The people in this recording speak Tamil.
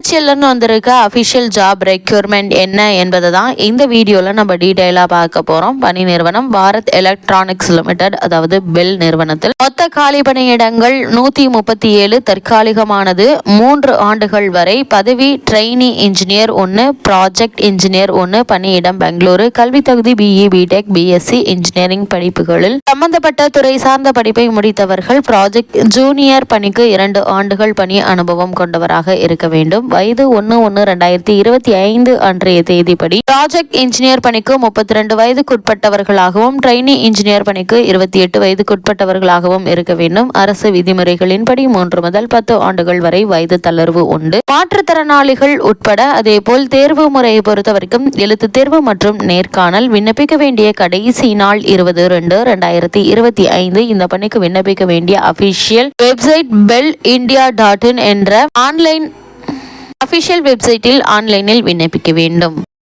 OHLன்னு வந்திருக்க அஃபிஷியல் ஜாப் ரெக்யூர்மெண்ட் என்ன என்பதை தான் இந்த வீடியோவில் நம்ம டீட்டெயிலாக பார்க்க போகிறோம். பணி நிறுவனம் பாரத் எலக்ட்ரானிக்ஸ் லிமிடெட், அதாவது பெல் நிறுவனத்தில். மொத்த காலி பணியிடங்கள் 137. தற்காலிகமானது 3 ஆண்டுகள் வரை. பதவி ட்ரெயினி இன்ஜினியர் 1, ப்ராஜெக்ட் இன்ஜினியர் 1. பணியிடம் பெங்களூரு. கல்வி தகுதி BE, BTech, BSc இன்ஜினியரிங் படிப்புகளில் சம்பந்தப்பட்ட துறை சார்ந்த படிப்பை முடித்தவர்கள். ப்ராஜெக்ட் ஜூனியர் பணிக்கு 2 ஆண்டுகள் பணி அனுபவம் கொண்டவராக இருக்க வேண்டும். வயது 1/1/2025 அன்றைய தேதிப்படி ப்ராஜெக்ட் இன்ஜினியர் பணிக்கு 32 வயதுக்குட்பட்டவர்களாகவும் ட்ரெயினி இன்ஜினியர் பணிக்கு 28 வயதுக்குட்பட்டவர்களாகவும் இருக்க வேண்டும். அரசு விதிமுறைகளின்படி 3 முதல் 10 ஆண்டுகள் வரை வயது தளர்வு உண்டு. மாற்றுத்திறனாளிகள் உட்பட. அதேபோல் தேர்வு முறையை பொறுத்தவரைக்கும் எழுத்து தேர்வு மற்றும் நேர்காணல். விண்ணப்பிக்க வேண்டிய கடைசி நாள் 20/2/2025. இந்த பணிக்கு விண்ணப்பிக்க வேண்டிய அபிஷியல் வெப்சைட் bellindia.in என்ற ஆன்லைன் அபிஷியல் வெப்சைட்டில் ஆன்லைனில் விண்ணப்பிக்க வேண்டும்.